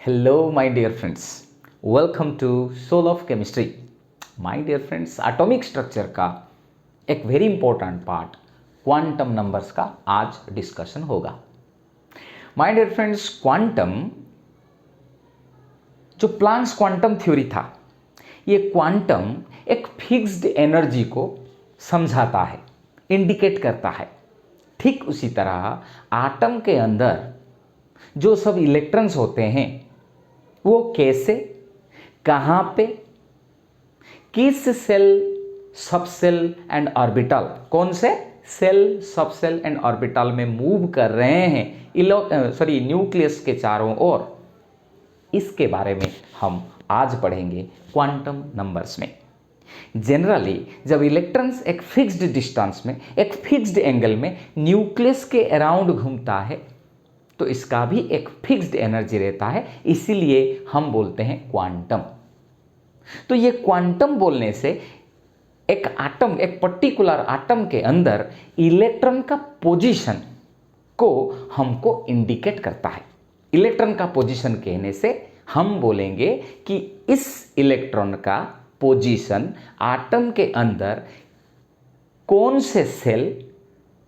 Hello, my dear friends. Welcome to Soul of Chemistry. My dear friends, atomic structure का एक very important part quantum numbers का आज discussion होगा. My dear friends, quantum जो Planck's quantum theory था, ये quantum एक fixed energy को समझाता है, इंडिकेट करता है. ठीक उसी तरह एटम के अंदर जो सब इलेक्ट्रॉन्स होते हैं वो कैसे, कहाँ पे, किस सेल, सबसेल एंड ऑर्बिटल, कौन से सेल, सबसेल एंड ऑर्बिटल में मूव कर रहे हैं न्यूक्लियस के चारों ओर, इसके बारे में हम आज पढ़ेंगे क्वांटम नंबर्स में. जनरली जब इलेक्ट्रॉन्स एक फिक्स्ड डिस्टेंस में, एक फिक्स्ड एंगल में न्यूक्लियस के अराउंड घूमता है तो इसका भी एक फिक्स्ड एनर्जी रहता है, इसीलिए हम बोलते हैं क्वांटम. तो ये क्वांटम बोलने से एक एटम, एक पर्टिकुलर एटम के अंदर इलेक्ट्रॉन का पोजीशन को हमको इंडिकेट करता है. इलेक्ट्रॉन का पोजीशन कहने से हम बोलेंगे कि इस इलेक्ट्रॉन का पोजीशन एटम के अंदर कौन से सेल,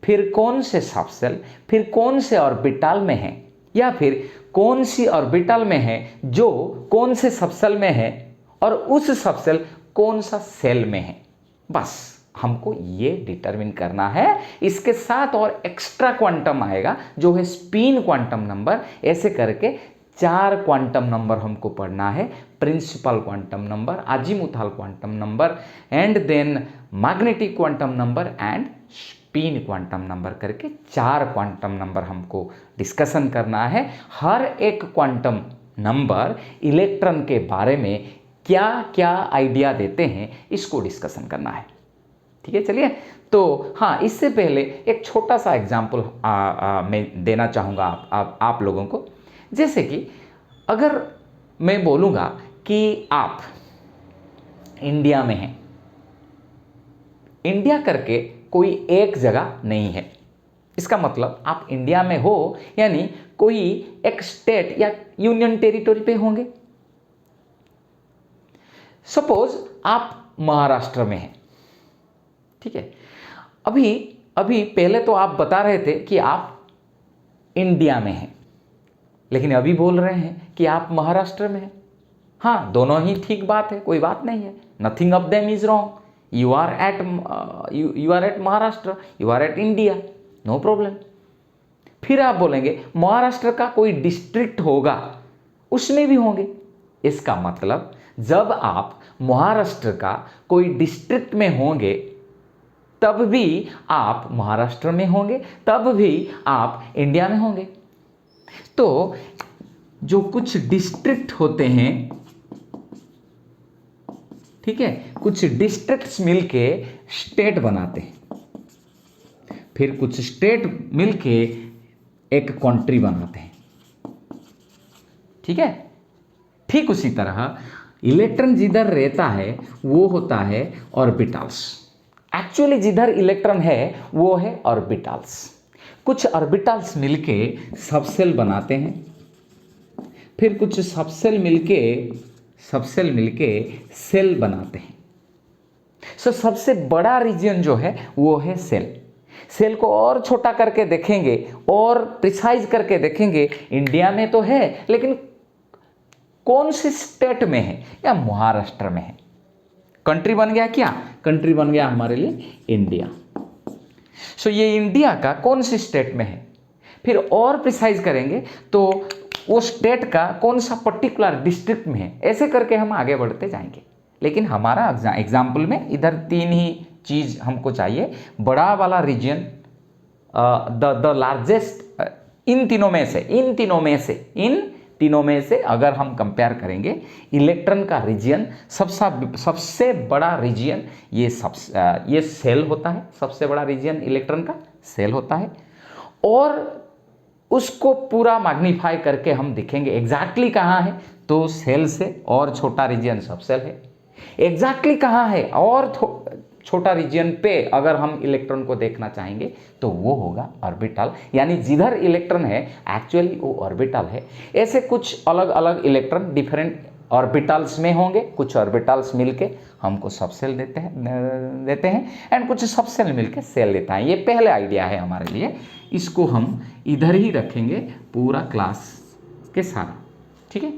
फिर कौन से सबसेल, फिर कौन से ऑर्बिटल में है, या फिर कौन सी ऑर्बिटल में है जो कौन से सबसेल में है, और उस सबसेल कौन सा सेल में है. बस हमको ये डिटरमिन करना है. इसके साथ और एक्स्ट्रा क्वांटम आएगा जो है स्पिन क्वांटम नंबर. ऐसे करके 4 क्वांटम नंबर हमको पढ़ना है. Principal quantum number, azimuthal quantum number, and then magnetic quantum number and spin quantum number करके 4 क्वांटम नंबर हमको डिस्कशन करना है. हर एक क्वांटम नंबर इलेक्ट्रॉन के बारे में क्या क्या आइडिया देते हैं, इसको डिस्कशन करना है. ठीक है, चलिए. तो हाँ, इससे पहले एक छोटा सा एग्जाम्पल मैं देना चाहूँगा आप लोगों को. जैसे कि अगर मैं बोलूँगा कि आप इंडिया में हैं, इंडिया करके कोई एक जगह नहीं है, इसका मतलब आप इंडिया में हो यानी कोई एक स्टेट या यूनियन टेरिटरी पे होंगे. सपोज आप महाराष्ट्र में हैं. ठीक है, अभी पहले तो आप बता रहे थे कि आप इंडिया में हैं, लेकिन अभी बोल रहे हैं कि आप महाराष्ट्र में हैं. हाँ, दोनों ही ठीक बात है, कोई बात नहीं है. Nothing of them is wrong. You are at Maharashtra, you are at India, no problem. फिर आप बोलेंगे महाराष्ट्र का कोई डिस्ट्रिक्ट होगा, उसमें भी होंगे. इसका मतलब जब आप महाराष्ट्र का कोई डिस्ट्रिक्ट में होंगे तब भी आप महाराष्ट्र में होंगे, तब भी आप इंडिया में होंगे. तो जो कुछ डिस्ट्रिक्ट होते हैं, ठीक है, कुछ डिस्ट्रिक्ट्स मिलके स्टेट बनाते हैं, फिर कुछ स्टेट मिलके एक कंट्री बनाते हैं. ठीक है, ठीक उसी तरह इलेक्ट्रॉन जिधर रहता है वो होता है ऑर्बिटल्स. एक्चुअली जिधर इलेक्ट्रॉन है वो है ऑर्बिटल्स. कुछ ऑर्बिटल्स मिलके सबसेल बनाते हैं, फिर कुछ सबसेल मिलके सेल बनाते हैं. सबसे बड़ा रीजन जो है वो है सेल. सेल को और छोटा करके देखेंगे और प्रिसाइज करके देखेंगे, इंडिया में तो है लेकिन कौन से स्टेट में है, या महाराष्ट्र में है. कंट्री बन गया, क्या कंट्री बन गया हमारे लिए इंडिया. ये इंडिया का कौन से स्टेट में है. फिर और प्रिसाइज करेंगे तो वो स्टेट का कौन सा पर्टिकुलर डिस्ट्रिक्ट में है. ऐसे करके हम आगे बढ़ते जाएंगे. लेकिन हमारा एग्जाम्पल में इधर 3 ही चीज़ हमको चाहिए. बड़ा वाला रीजन, द लार्जेस्ट, इन तीनों में से अगर हम कंपेयर करेंगे, इलेक्ट्रॉन का रीजन सबसे बड़ा रीजन ये सेल होता है. सबसे बड़ा रीजन इलेक्ट्रॉन का सेल होता है. और उसको पूरा मैग्नीफाई करके हम दिखेंगे एग्जैक्टली कहाँ है, तो सेल से और छोटा रीजन सबसेल है. एग्जैक्टली कहाँ है और छोटा रीजन पे अगर हम इलेक्ट्रॉन को देखना चाहेंगे तो वो होगा ऑर्बिटल, यानी जिधर इलेक्ट्रॉन है एक्चुअली वो ऑर्बिटल है। ऐसे कुछ अलग अलग इलेक्ट्रॉन डिफरेंट ऑर्बिटल्स में होंगे, कुछ ऑर्बिटल्स मिलके हमको सबसेल देते हैं एंड कुछ सबसेल मिलके सेल देता है। ये पहले आइडिया है हमारे लिए, इसको हम इधर ही रखेंगे पूरा क्लास के सारा, ठीक है।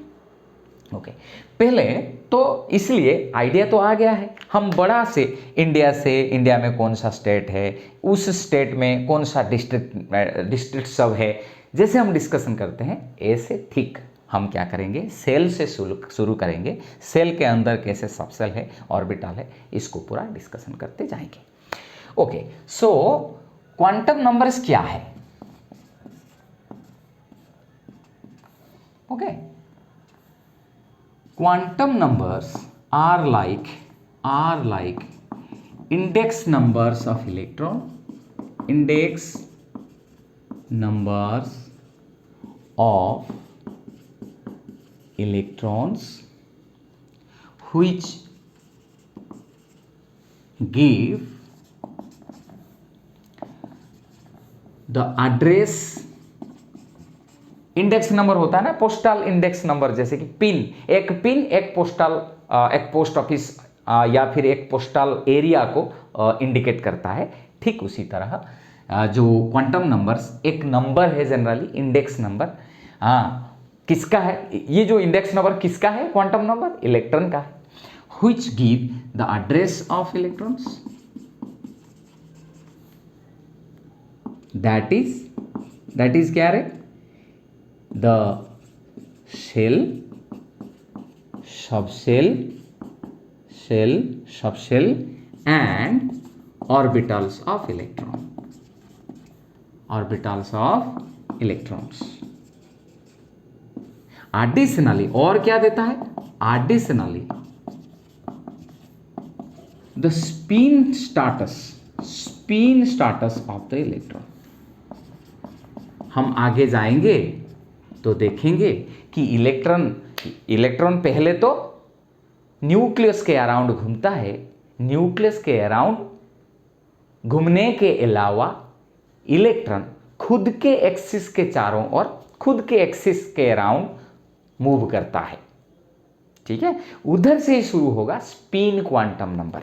ओके पहले तो इसलिए आइडिया तो आ गया है, हम बड़ा से इंडिया में कौन सा स्टेट है, उस स्टेट में कौन सा डिस्ट्रिक्ट सब है, जैसे हम डिस्कशन करते हैं ऐसे ठीक हम क्या करेंगे, सेल से शुरू करेंगे, सेल के अंदर कैसे सबसेल है, ऑर्बिटल है, इसको पूरा डिस्कशन करते जाएंगे। ओके सो क्वांटम नंबर्स क्या है? Okay quantum numbers are like index numbers of electron, index numbers of electrons which give the address। Index number होता है ना, पोस्टल इंडेक्स नंबर, जैसे कि पिन, एक पोस्टल एक पोस्ट ऑफिस या फिर एक पोस्टल एरिया को इंडिकेट करता है। ठीक उसी तरह जो क्वांटम नंबर्स एक नंबर है जनरली, इंडेक्स नंबर। किसका है ये जो इंडेक्स नंबर, किसका है क्वांटम नंबर? इलेक्ट्रॉन का है। Which give the address of electrons, that is क्या है? The shell, subshell, subshell and orbitals of electron, orbitals of electrons। Additionally और क्या देता है? Additionally the spin status of the electron। हम आगे जाएंगे तो देखेंगे कि इलेक्ट्रॉन पहले तो न्यूक्लियस के अराउंड घूमता है, न्यूक्लियस के अराउंड घूमने के अलावा इलेक्ट्रॉन खुद के एक्सिस के चारों ओर, खुद के एक्सिस के अराउंड मूव करता है। ठीक है, उधर से ही शुरू होगा स्पिन क्वांटम नंबर।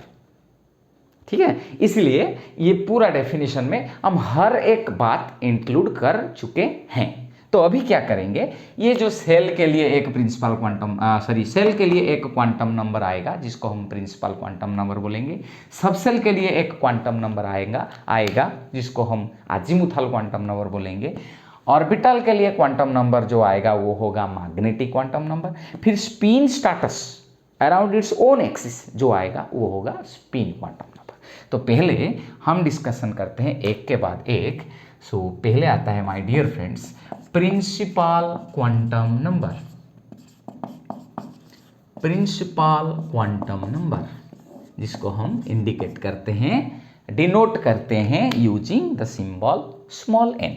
ठीक है, इसलिए ये पूरा डेफिनेशन में हम हर एक बात इंक्लूड कर चुके हैं। तो अभी क्या करेंगे, ये जो सेल के लिए एक प्रिंसिपल क्वांटम सेल के लिए एक क्वांटम नंबर आएगा जिसको हम प्रिंसिपल क्वांटम नंबर बोलेंगे। सबसेल के लिए एक क्वांटम नंबर आएगा जिसको हम अजीमुथल क्वांटम नंबर बोलेंगे। ऑर्बिटल के लिए क्वांटम नंबर जो आएगा वो होगा मैग्नेटिक क्वांटम नंबर। फिर spin status around its own axis जो आएगा वो होगा स्पिन क्वांटम नंबर। तो पहले हम डिस्कशन करते हैं एक के बाद एक। सो पहले आता है my dear friends principal quantum number. Principal quantum number जिसको हम इंडिकेट करते हैं, डिनोट करते हैं using the symbol small n।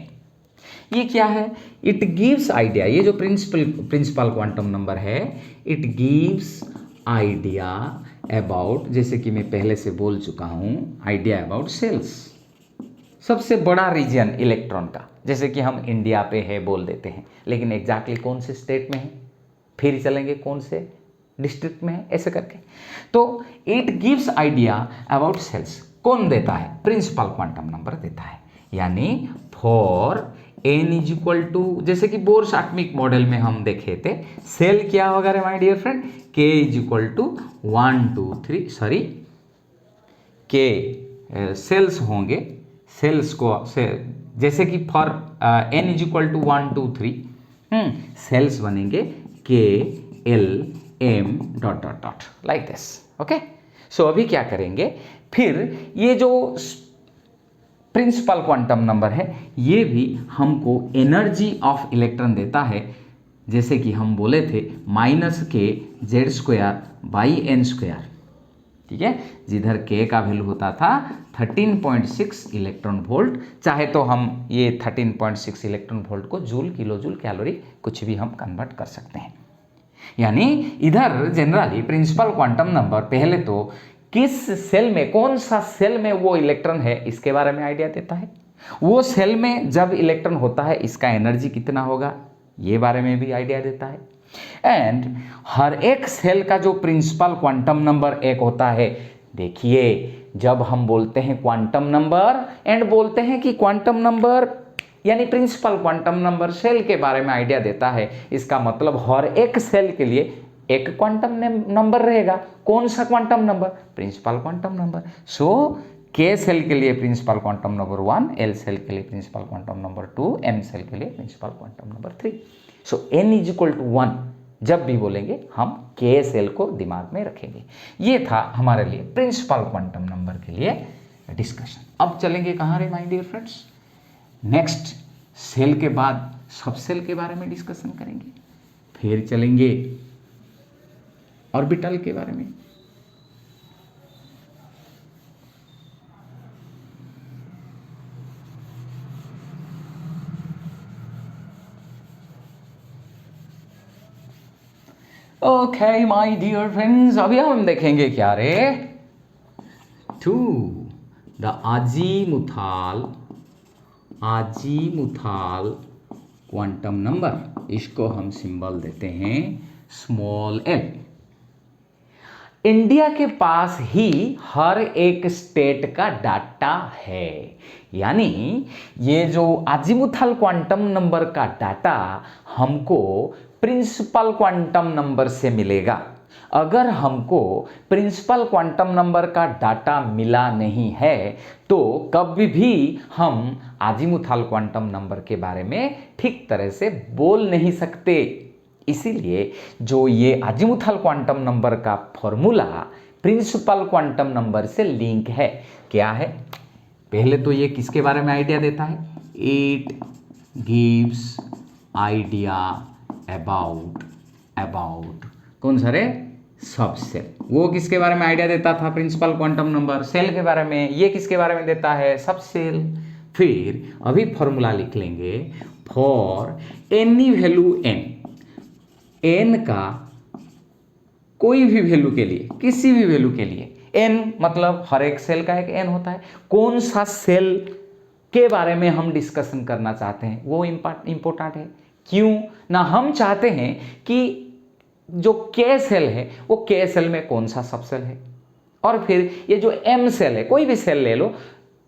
ये क्या है? इट गिव्स आइडिया, ये जो प्रिंसिपल क्वांटम नंबर है इट गिव्स आइडिया अबाउट, जैसे कि मैं पहले से बोल चुका हूं, आइडिया अबाउट सेल्स। सबसे बड़ा रीजन इलेक्ट्रॉन का, जैसे कि हम इंडिया पे है बोल देते हैं, लेकिन एग्जैक्टली कौन से स्टेट में है, फिर चलेंगे कौन से डिस्ट्रिक्ट में है, ऐसे करके। तो it gives idea about shells कौन देता है? प्रिंसिपल क्वांटम नंबर देता है। यानी for n is equal to, जैसे कि बोर्स एटॉमिक मॉडल में हम देखे थे, सेल क्या होगा रे my dear friend? k is equal to 1 2 3 k shells होंगे, सेल्स को जैसे कि for n is equal to 1 2 3 shells बनेंगे k l m dot dot dot like this. Okay, so अभी क्या करेंगे, फिर ये जो प्रिंसिपल क्वांटम नंबर है ये भी हमको एनर्जी ऑफ इलेक्ट्रॉन देता है, जैसे कि हम बोले थे -kz² ठीक है, जिधर k का वैल्यू होता था 13.6 इलेक्ट्रॉन वोल्ट, चाहे तो हम ये 13.6 इलेक्ट्रॉन वोल्ट को जूल, किलो जूल, कैलोरी कुछ भी हम कन्वर्ट कर सकते हैं। यानी इधर जनरली प्रिंसिपल क्वांटम नंबर पहले तो किस सेल में, कौन सा सेल में वो इलेक्ट्रॉन है इसके बारे में आइडिया देता है। वो सेल में जब इलेक्ट्रॉन होता है इसका एनर्जी कितना होगा ये बारे में भी आइडिया देता है। एंड हर एक सेल का जो प्रिंसिपल क्वांटम नंबर एक होता है। देखिए जब हम बोलते हैं क्वांटम नंबर एंड बोलते हैं कि क्वांटम नंबर यानी प्रिंसिपल क्वांटम नंबर सेल के बारे में आइडिया देता है, इसका मतलब हर एक सेल के लिए एक क्वांटम नंबर रहेगा। कौन सा quantum number? Principal quantum number. So K shell के लिए principal quantum number 1, L shell के लिए principal quantum number 2, M shell के लिए principal quantum number 3। So n = 1 जब भी बोलेंगे हम के सेल को दिमाग में रखेंगे। ये था हमारे लिए प्रिंसिपल क्वांटम नंबर के लिए डिस्कशन। अब चलेंगे कहाँ रे my dear friends? Next shell के बाद सब सेल के बारे में डिस्कशन करेंगे, फिर चलेंगे ऑर्बिटल के बारे में। ओके माय डियर फ्रेंड्स, अभी हम देखेंगे क्या रे? 2 द आजीमुथाल क्वांटम नंबर, इसको हम सिंबल देते हैं स्मॉल l। इंडिया के पास ही हर एक स्टेट का डाटा है, यानी ये जो आजीमुथाल क्वांटम नंबर का डाटा हमको प्रिंसिपल क्वांटम नंबर से मिलेगा। अगर हमको प्रिंसिपल क्वांटम नंबर का डाटा मिला नहीं है तो कभी भी हम आजीमुथाल क्वांटम नंबर के बारे में ठीक तरह से बोल नहीं सकते। इसीलिए जो ये आजीमुथाल क्वांटम नंबर का फॉर्मूला प्रिंसिपल क्वांटम नंबर से लिंक है। क्या है? पहले तो ये किसके बारे में आइडिया देता है? इट गिव्स आइडिया अबाउट कौन सा रे? सब सेल। वो किसके बारे में आइडिया देता था? प्रिंसिपल क्वांटम नंबर सेल के बारे में। ये किसके बारे में देता है? सब सेल। फिर अभी फॉर्मूला लिख लेंगे फॉर एनी वैल्यू एन का कोई भी वैल्यू के लिए, किसी भी वैल्यू के लिए, एन मतलब हर एक सेल का एक एन होता है। कौन सा सेल के बारे में हम डिस्कशन करना चाहते हैं वो इंपॉर्टेंट है। क्यों ना? हम चाहते हैं कि जो के सेल है वो के सेल में कौन सा सब सेल है, और फिर ये जो एम सेल है, कोई भी सेल ले लो,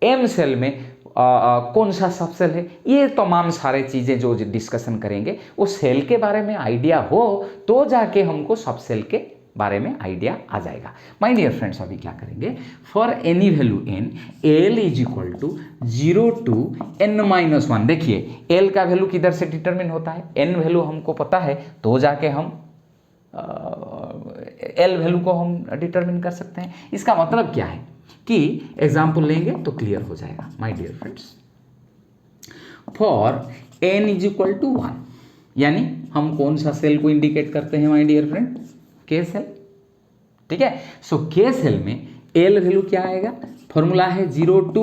एम सेल में कौन सा सब सेल है। ये तमाम सारे चीज़ें जो डिस्कशन करेंगे वो सेल के बारे में आइडिया हो तो जाके हमको सब सेल के बारे में आइडिया आ जाएगा। माय डियर फ्रेंड्स, अभी क्या करेंगे? For any value n l = 0 to n-1। देखिए एल का वैल्यू किधर से डिटरमिन होता है? एन वैल्यू हमको पता है तो जाके हम एल वैल्यू को हम डिटरमिन कर सकते हैं। इसका मतलब क्या है कि एग्जाम्पल लेंगे तो क्लियर हो जाएगा। My dear friends, for n = 1, यानी हम कौन सा सेल को इंडिकेट करते हैं माय डियर फ्रेंड? के सेल। ठीक है। सो के सेल में एल वैल्यू क्या आएगा? फॉर्मूला है 0 to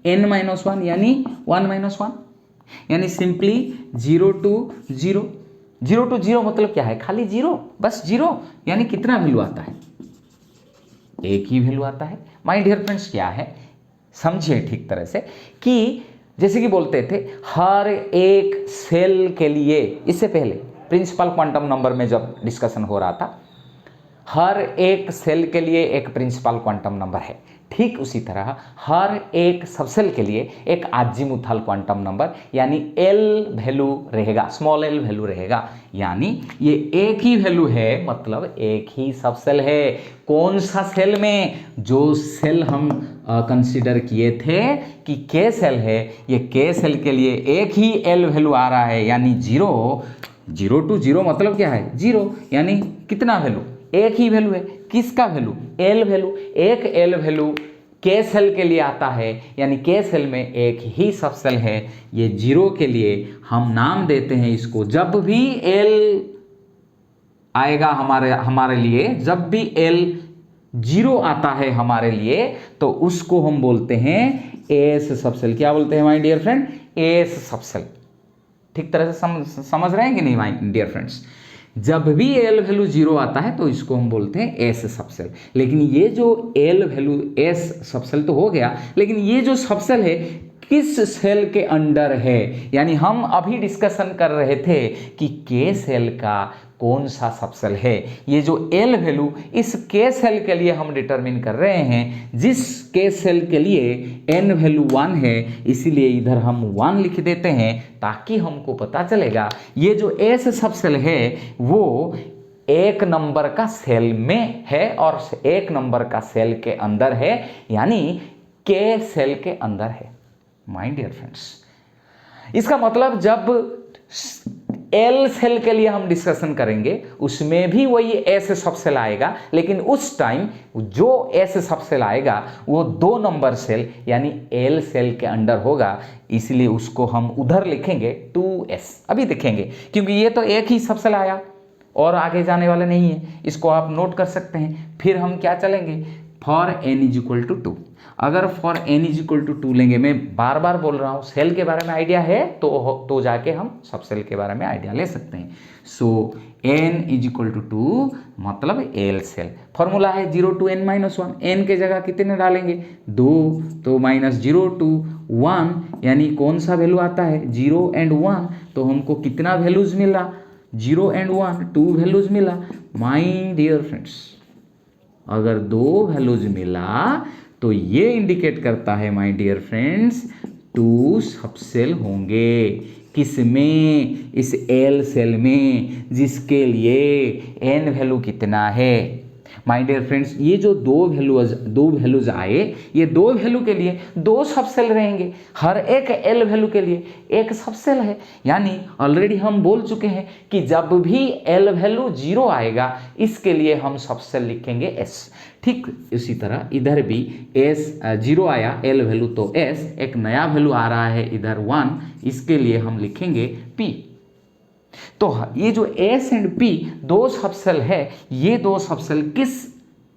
n-1 यानी 1-1, यानी सिंपली 0 to 0। 0 to 0 मतलब क्या है? खाली 0, बस 0। यानी कितना वैल्यू आता है? एक ही वैल्यू आता है। माय डियर फ्रेंड्स, क्या है समझिए ठीक तरह से कि जैसे कि बोलते थे हर एक सेल के लिए, इससे पहले प्रिंसिपल क्वांटम नंबर में जब डिस्कशन हो रहा था, हर एक सेल के लिए एक प्रिंसिपल क्वांटम नंबर है। ठीक उसी तरह हर एक सबसेल के लिए एक आजीमुथाल क्वांटम नंबर यानी एल वैल्यू रहेगा, स्मॉल एल वैल्यू रहेगा। यानी ये एक ही वैल्यू है, मतलब एक ही सबसेल है। कौन सा सेल में? जो सेल हम कंसीडर किए थे कि के सेल है, ये के सेल के लिए एक ही एल वैल्यू आ रहा है, यानी 0 to 0 मतलब क्या है? 0, यानी कितना वैल्यू? एक ही वैल्यू है। किसका वैल्यू? L value. एक एल वैल्यू के सेल के लिए आता है, यानी के सेल में एक ही सब सेल है। ये 0 के लिए हम नाम देते हैं इसको, जब भी एल आएगा हमारे लिए, जब भी एल 0 आता है हमारे लिए, तो उसको हम बोलते हैं एस सब सेल। क्या बोलते हैं माय डियर फ्रेंड? एस सब सेल। ठीक तरह से समझ रहे हैं कि नहीं माय डियर फ्रेंड्स? जब भी एल वैल्यू 0 आता है तो इसको हम बोलते हैं एस सबसेल। लेकिन ये जो एल वैल्यू एस सबसेल तो हो गया, लेकिन ये जो सबसेल है किस सेल के अंडर है, यानी हम अभी डिस्कशन कर रहे थे कि के सेल का कौन सा सबसेल है। ये जो एल वैल्यू इस के सेल के लिए हम डिटरमिन कर रहे हैं, जिस के सेल के लिए एन वैल्यू 1 है, इसीलिए इधर हम 1 लिख देते हैं ताकि हमको पता चलेगा ये जो एस सबसेल है वो 1 नंबर का सेल में है और 1 नंबर का सेल के अंदर है, यानी के सेल के अंदर है। माय डियर फ्रेंड्स, इसका मतलब जब एल सेल के लिए हम डिस्कशन करेंगे उसमें भी वही एस सबसेल आएगा, लेकिन उस टाइम जो एस सबसेल आएगा वो 2 नंबर सेल यानी एल सेल के अंडर होगा, इसलिए उसको हम उधर लिखेंगे 2s। अभी देखेंगे क्योंकि ये तो एक ही सबसेल आया और आगे जाने वाला नहीं है, इसको आप नोट कर सकते हैं। फिर हम क्या चलेंगे, for n is equal to 2। अगर for n is equal to 2 लेंगे, मैं बार बार बोल रहा हूँ, सेल के बारे में आइडिया है तो जाके हम सब सेल के बारे में आइडिया ले सकते हैं। सो n इज इक्वल टू 2 मतलब एल सेल। फॉर्मूला है 0 to n - 1। n के जगह कितने डालेंगे, 2, तो -0 to 1 यानी कौन सा वैल्यू आता है 0 and 1, तो हमको कितना वैल्यूज मिला 0 and 1, 2 वैल्यूज मिला। माय डियर फ्रेंड्स, अगर 2 वैल्यूज मिला तो ये इंडिकेट करता है माय डियर फ्रेंड्स 2 सबसेल होंगे। किसमें, इस एल सेल में, जिसके लिए एन वैल्यू कितना है। माय डियर फ्रेंड्स, ये जो 2 वैल्यूज आए, ये 2 वैल्यू के लिए 2 सबसेल रहेंगे। हर एक एल वैल्यू के लिए एक सबसेल है, यानी ऑलरेडी हम बोल चुके हैं कि जब भी एल वैल्यू 0 आएगा इसके लिए हम सबसेल लिखेंगे एस। ठीक इसी तरह इधर भी एस 0 आया एल वैल्यू तो एस, एक नया वैल्यू आ रहा है इधर 1, इसके लिए हम लिखेंगे पी। तो ये जो एस एंड पी 2 सबसेल है, ये 2 सबसेल किस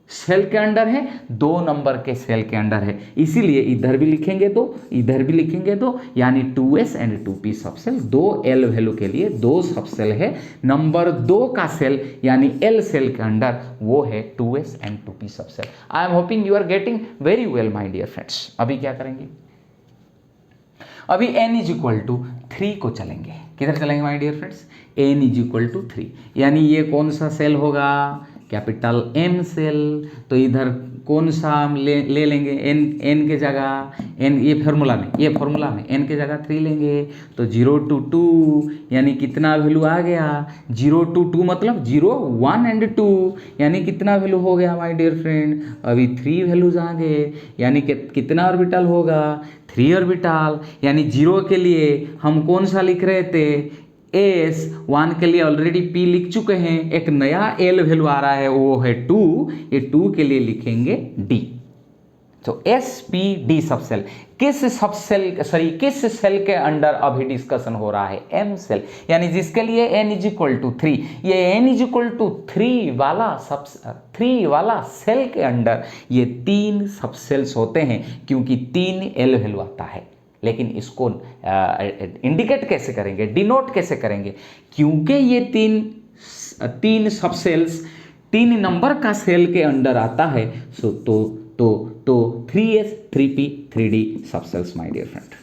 सेल के अंडर है, 2 नंबर के सेल के अंडर है, इसीलिए इधर भी लिखेंगे 2, इधर भी लिखेंगे 2, यानी 2s and 2p subshell. 2 L value के लिए 2 सबसेल है। नंबर 2 का सेल यानी एल सेल के अंडर वो है 2s and 2p subshell. I am hoping you are getting very well my dear friends. अभी क्या करेंगे, अभी n इज इक्वल टू 3 को चलेंगे। किधर चलेंगे my dear friends, n is equal to 3, यानी ये कौन सा सेल होगा, कैपिटल M सेल। तो इधर कौन सा हम ले लेंगे, n के जगह n, ये फार्मूला में n के जगह 3 लेंगे, तो 0 to 2 यानी कितना वैल्यू आ गया, 0 to 2 मतलब 0, 1 and 2 यानी कितना वैल्यू हो गया माय डियर फ्रेंड। अभी 3 वैल्यूज आ गए, यानी कितना ऑर्बिटल होगा, 3 ऑर्बिटल। यानी 0 के लिए हम कौन सा लिख रहे थे, एस, 1 के लिए ऑलरेडी पी लिख चुके हैं, एक नया एल वैल्यू आ रहा है वो है 2, ये 2 के लिए लिखेंगे डी। तो एस पी डी सबसेल किस सेल के अंडर अभी डिस्कशन हो रहा है, एम सेल, यानी जिसके लिए n इज इक्वल टू 3। ये n इज इक्वल टू 3 वाला सेल के अंडर ये 3 सबसेल्स होते हैं, क्योंकि 3 एल वैल्यू आता है। लेकिन इसको इंडिकेट कैसे करेंगे, डिनोट कैसे करेंगे, क्योंकि ये 3 सबसेल्स 3 नंबर का सेल के अंडर आता है। सो तो 3s 3p 3d subshells my dear friend.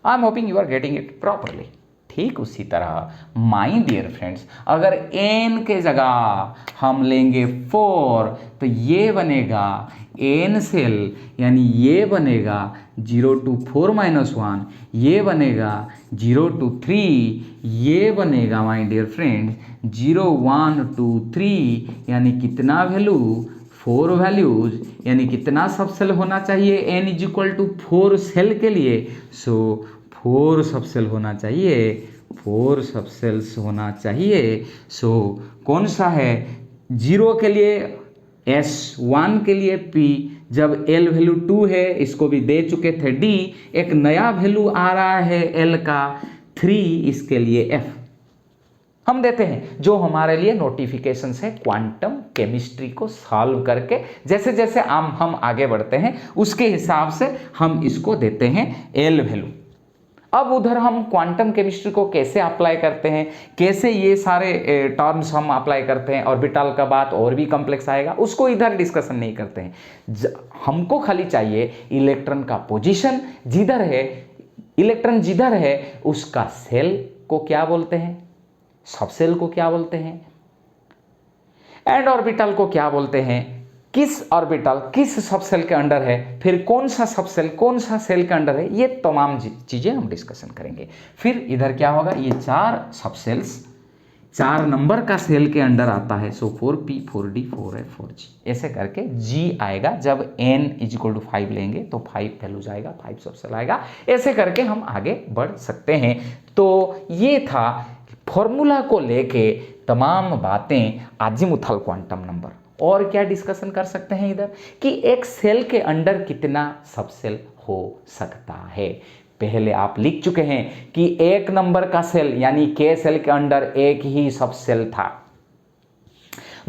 I am hoping you are getting it properly. ठीक उसी तरह माय डियर फ्रेंड्स, अगर n के जगह हम लेंगे 4 तो ये बनेगा n सेल, यानी ये बनेगा 0 to 4 - 1, ये बनेगा 0 to 3, ये बनेगा माय डियर फ्रेंड्स 0, 1, 2, 3, यानी कितना वैल्यू, 4 वैल्यूज, यानी कितना सबसेल होना चाहिए n is equal to 4 shell के लिए। सो 4 सबसेल होना चाहिए, 4 सबसेल्स होना चाहिए। सो कौन सा है, 0 के लिए S, 1 के लिए P, जब L वैल्यू 2 है, इसको भी दे चुके थे D, एक नया वैल्यू आ रहा है L का 3, इसके लिए F हम देते हैं। जो हमारे लिए नोटिफिकेशंस है क्वांटम केमिस्ट्री को सॉल्व करके, जैसे जैसे हम आगे बढ़ते हैं उसके हिसाब से हम इसको देते हैं एल वैल्यू। अब उधर हम क्वांटम केमिस्ट्री को कैसे अप्लाई करते हैं, कैसे ये सारे टर्म्स हम अप्लाई करते हैं, ऑर्बिटल का बात और भी कॉम्प्लेक्स आएगा, उसको इधर डिस्कशन नहीं करते हैं। हमको खाली चाहिए इलेक्ट्रॉन का पोजीशन जिधर है, इलेक्ट्रॉन जिधर है उसका सेल को क्या बोलते हैं, सबसेल को क्या बोलते हैं, एंड ऑर्बिटल को क्या बोलते हैं, किस ऑर्बिटल किस सबसेल के अंडर है, फिर कौन सा सबसेल कौन सा सेल के अंडर है, ये तमाम चीजें हम डिस्कशन करेंगे। फिर इधर क्या होगा, ये 4 सबसेल्स 4 नंबर का सेल के अंडर आता है, सो 4p 4d 4f 4g ऐसे करके g आएगा। जब n = 5 लेंगे तो 5 वैल्यू जाएगा, 5 सबसेल आएगा। ऐसे करके हम आगे बढ़ सकते हैं। तो ये था फॉर्मूला को लेके तमाम बातें अजीमुथल क्वांटम नंबर। और क्या डिस्कशन कर सकते हैं इधर कि एक सेल के अंदर कितना सबसेल हो सकता है। पहले आप लिख चुके हैं कि एक नंबर का सेल यानी के सेल के अंदर एक ही सबसेल था।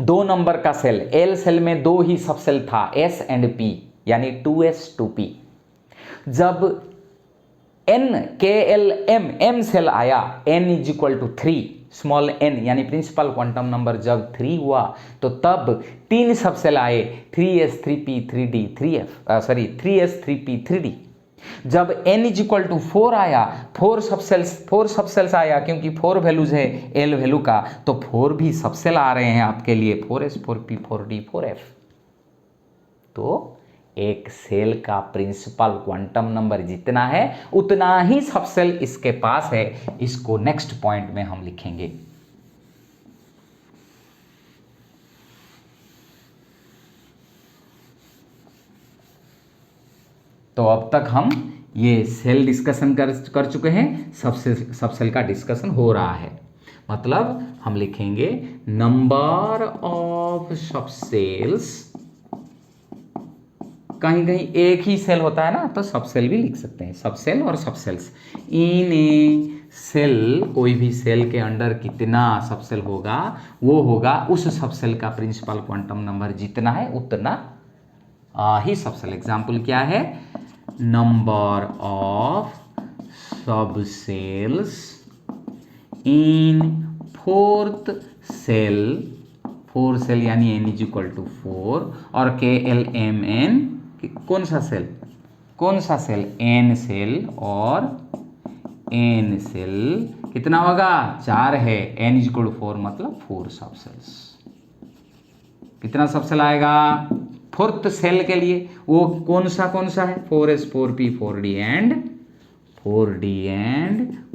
2 नंबर का सेल एल सेल में 2 ही सबसेल था, S एंड P यानी 2S 2P। जब N KL M सेल आया, N = 3 स्मॉल n यानी प्रिंसिपल क्वांटम नंबर जब 3 हुआ तो तब 3 सबसेल आए, 3s 3p 3d 3s 3p 3d। जब n = 4 आया, 4 सबसेल्स आया, क्योंकि 4 वैल्यूज है l वैल्यू का, तो 4 भी सबसेल आ रहे हैं आपके लिए, 4s 4p 4d 4f। तो एक सेल का प्रिंसिपल क्वांटम नंबर जितना है उतना ही सबसेल इसके पास है। इसको नेक्स्ट पॉइंट में हम लिखेंगे। तो अब तक हम ये सेल डिस्कशन कर चुके हैं, सबसेल का डिस्कशन हो रहा है। मतलब हम लिखेंगे नंबर ऑफ सबसेल्स, कहीं कहीं एक ही सेल होता है ना, तो सबसेल भी लिख सकते हैं, सबसेल और सबसेल्स। इन ए सेल, कोई भी सेल के अंदर कितना सबसेल होगा वो होगा उस सबसेल का प्रिंसिपल क्वांटम नंबर जितना है उतना ही सबसेल। एग्जाम्पल क्या है, number of subshells in 4th shell, 4 shell यानी n = 4 और KLMN कौन सा सेल n सेल और n सेल कितना होगा, 4 है, n = 4 मतलब 4 सबसेल्स। कितना सबसेल आएगा 4th सेल के लिए, वो कौन सा है, 4s 4p 4d and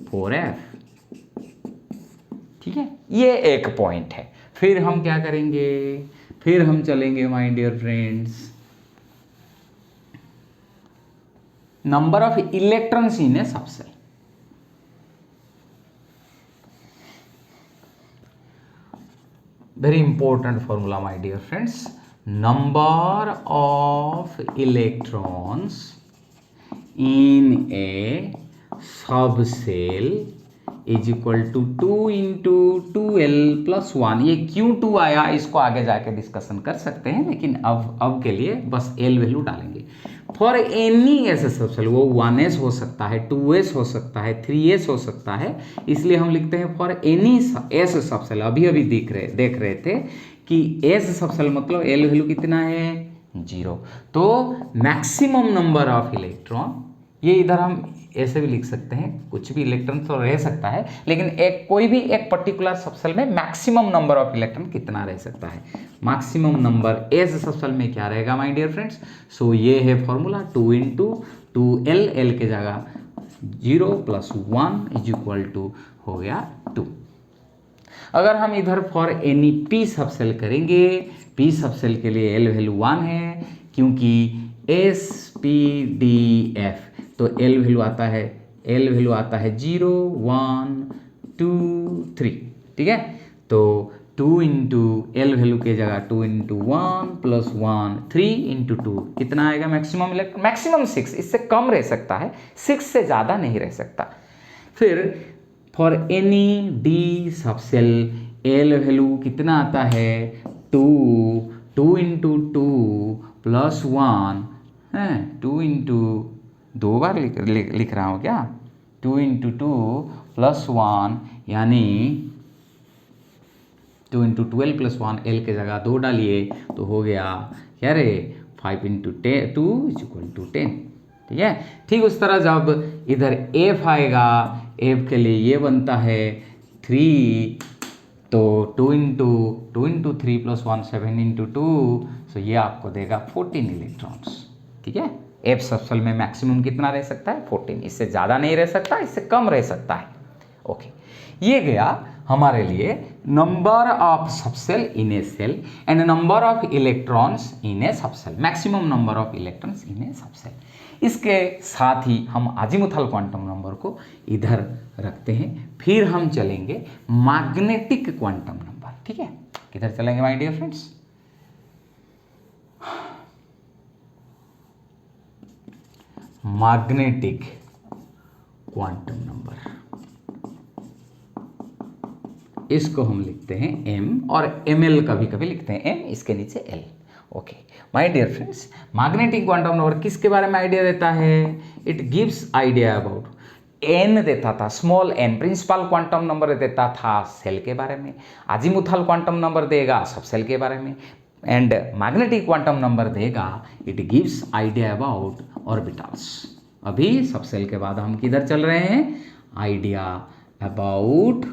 4f। ठीक है, ये एक पॉइंट है। फिर हम क्या करेंगे, फिर हम चलेंगे my dear friends, number of electrons in a subshell. Very important formula my dear friends, number of electrons in a subshell = 2 × 2l + 1। ये क्यों 2 आया इसको आगे जाके डिस्कशन कर सकते हैं, लेकिन अब के लिए बस l वैल्यू डालेंगे। फॉर एनी ऐसे सबसेल, वो 1s हो सकता है, 2s हो सकता है, 3s हो सकता है, इसलिए हम लिखते हैं फॉर एनी s सबसेल। अभी देख रहे थे कि s सबसेल मतलब l वैल्यू कितना है, 0। तो मैक्सिमम नंबर ऑफ इलेक्ट्रॉन, ये इधर हम ऐसे भी लिख सकते हैं, कुछ भी इलेक्ट्रॉन तो रह सकता है, लेकिन कोई भी एक पर्टिकुलर सबसेल में मैक्सिमम नंबर ऑफ इलेक्ट्रॉन कितना रह सकता है, मैक्सिमम नंबर एस सबसेल में क्या रहेगा माय डियर फ्रेंड्स। सो ये है फॉर्मूला, 2 × 2l, l के जगह 0 + 1 = हो गया 2। अगर हम इधर फॉर एनी p सबसेल करेंगे, p सबसेल के लिए l वैल्यू 1 है, क्योंकि s p d f, तो l वैल्यू आता है 0 1 2 3। ठीक है, तो 2 × l वैल्यू के जगह 2 × 1 + 1 3 × 2 कितना आएगा मैक्सिमम इलेक्ट्रॉन, मैक्सिमम 6, इससे कम रह सकता है, 6 से ज़्यादा नहीं रह सकता। फिर for any d subshell l value कितना आता है, 2 × 2 + 1 है, 2 × 2 बार लिख रहा हूँ क्या, 2 इंटू 2 प्लस 1 यानी 2 इंटू 12 प्लस 1, एल के जगह 2 डालिए तो हो गया क्या रे 5 इंटू 2 इज इक्वल टू 10। ठीक है, ठीक उस तरह जब इधर एफ आएगा, एफ के लिए ये बनता है 3, तो 2 इंटू 3 प्लस 1 7 इंटू 2, सो ये आपको देगा 14 इलेक्ट्रॉन्स। ठीक है, एफ सबसेल में मैक्सिमम कितना रह सकता है 14, इससे ज़्यादा नहीं रह सकता, इससे कम रह सकता है। ओके, ये गया हमारे लिए number of subshell in a shell and number of electrons in a subshell, maximum number of electrons in a subshell. इसके साथ ही हम अजीमुथल क्वांटम नंबर को इधर रखते हैं, फिर हम चलेंगे मैग्नेटिक क्वांटम नंबर। ठीक है, किधर चलेंगे my dear friends? Magnetic quantum number, इसको हम लिखते हैं m और ml, कभी कभी लिखते हैं m, इसके नीचे l। Okay my dear friends, magnetic quantum number किसके बारे में आइडिया देता है? It gives idea about, n देता था small n, principal quantum number देता था सेल के बारे में, अजीमुथल क्वांटम नंबर देगा सब सेल के बारे में, एंड मैग्नेटिक क्वांटम नंबर देगा it gives idea about orbitals. अभी सब सेल के बाद हम किधर चल रहे हैं? Idea about